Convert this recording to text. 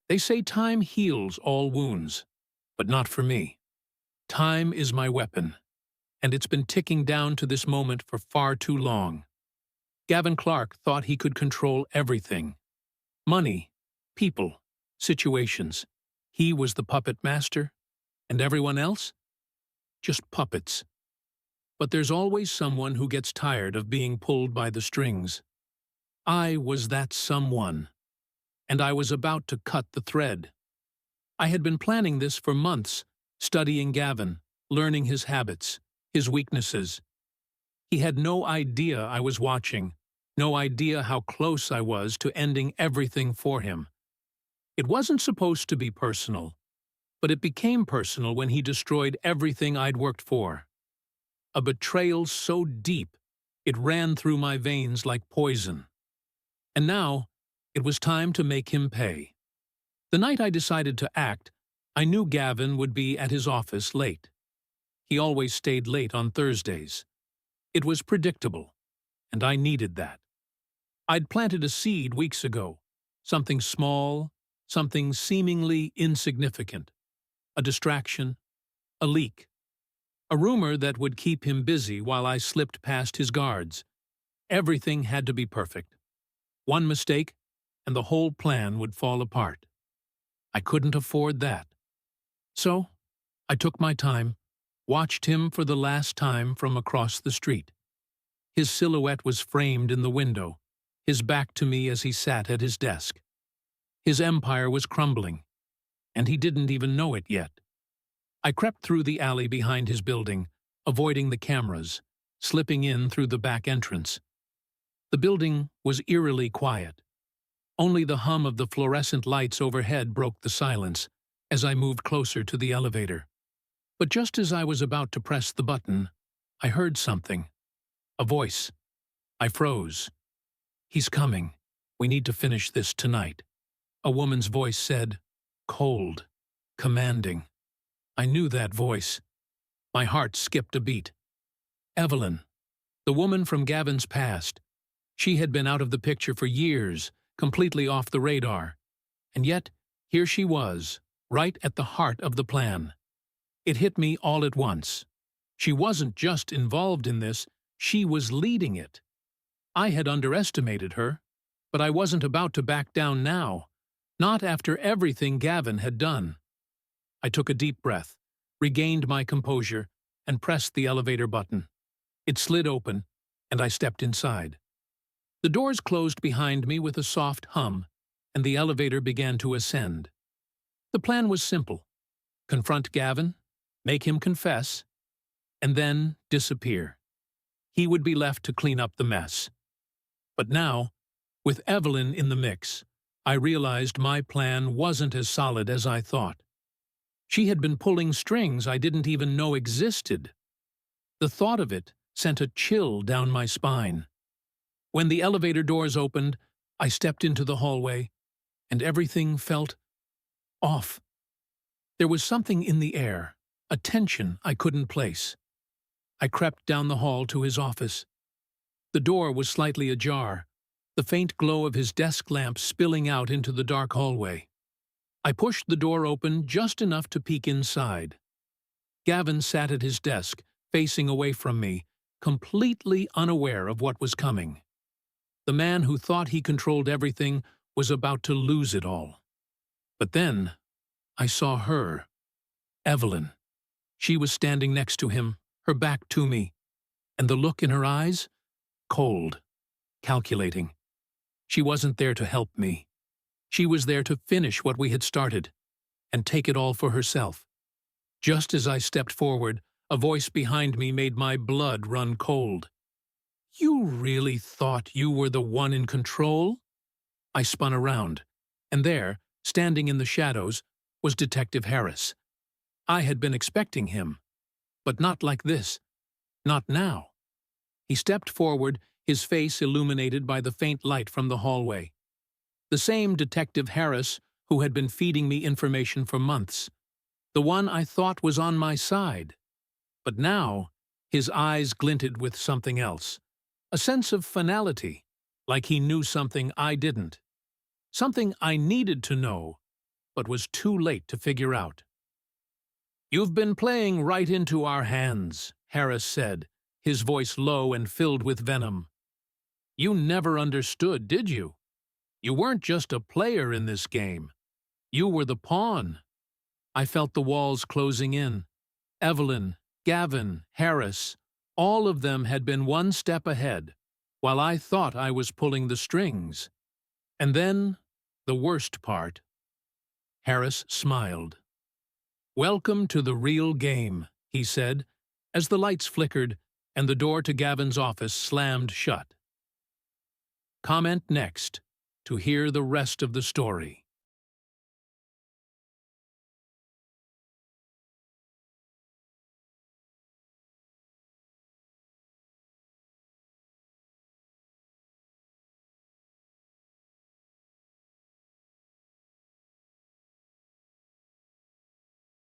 They say time heals all wounds, but not for me. Time is my weapon, and it's been ticking down to this moment for far too long. Gavin Clark thought he could control everything. Money, people, situations. He was the puppet master, and everyone else? Just puppets. But there's always someone who gets tired of being pulled by the strings. I was that someone, and I was about to cut the thread. I had been planning this for months, studying Gavin, learning his habits, his weaknesses. He had no idea I was watching, no idea how close I was to ending everything for him. It wasn't supposed to be personal, but it became personal when he destroyed everything I'd worked for. A betrayal so deep, it ran through my veins like poison. And now, it was time to make him pay. The night I decided to act, I knew Gavin would be at his office late. He always stayed late on Thursdays. It was predictable, and I needed that. I'd planted a seed weeks ago, something small, something seemingly insignificant, a distraction, a leak, a rumor that would keep him busy while I slipped past his guards. Everything had to be perfect. One mistake, and the whole plan would fall apart. I couldn't afford that. So, I took my time, watched him for the last time from across the street. His silhouette was framed in the window, his back to me as he sat at his desk. His empire was crumbling, and he didn't even know it yet. I crept through the alley behind his building, avoiding the cameras, slipping in through the back entrance. The building was eerily quiet. Only the hum of the fluorescent lights overhead broke the silence as I moved closer to the elevator. But just as I was about to press the button, I heard something. A voice. I froze. "He's coming. We need to finish this tonight." A woman's voice said, cold, commanding. I knew that voice. My heart skipped a beat. Evelyn, the woman from Gavin's past. She had been out of the picture for years, completely off the radar. And yet, here she was, right at the heart of the plan. It hit me all at once. She wasn't just involved in this, she was leading it. I had underestimated her, but I wasn't about to back down now, not after everything Gavin had done. I took a deep breath, regained my composure, and pressed the elevator button. It slid open, and I stepped inside. The doors closed behind me with a soft hum, and the elevator began to ascend. The plan was simple. Confront Gavin, make him confess, and then disappear. He would be left to clean up the mess. But now, with Evelyn in the mix, I realized my plan wasn't as solid as I thought. She had been pulling strings I didn't even know existed. The thought of it sent a chill down my spine. When the elevator doors opened, I stepped into the hallway, and everything felt off. There was something in the air, a tension I couldn't place. I crept down the hall to his office. The door was slightly ajar, the faint glow of his desk lamp spilling out into the dark hallway. I pushed the door open just enough to peek inside. Gavin sat at his desk, facing away from me, completely unaware of what was coming. The man who thought he controlled everything was about to lose it all. But then, I saw her, Evelyn. She was standing next to him, her back to me, and the look in her eyes? Cold, calculating. She wasn't there to help me. She was there to finish what we had started, and take it all for herself. Just as I stepped forward, a voice behind me made my blood run cold. "You really thought you were the one in control?" I spun around, and there, standing in the shadows, was Detective Harris. I had been expecting him, but not like this. Not now. He stepped forward, his face illuminated by the faint light from the hallway. The same Detective Harris who had been feeding me information for months. The one I thought was on my side. But now, his eyes glinted with something else. A sense of finality, like he knew something I didn't. Something I needed to know, but was too late to figure out. "You've been playing right into our hands," Harris said, his voice low and filled with venom. "You never understood, did you? You weren't just a player in this game. You were the pawn." I felt the walls closing in. Evelyn, Gavin, Harris, all of them had been one step ahead, while I thought I was pulling the strings. And then, the worst part. Harris smiled. "Welcome to the real game," he said, as the lights flickered and the door to Gavin's office slammed shut. Comment next to hear the rest of the story.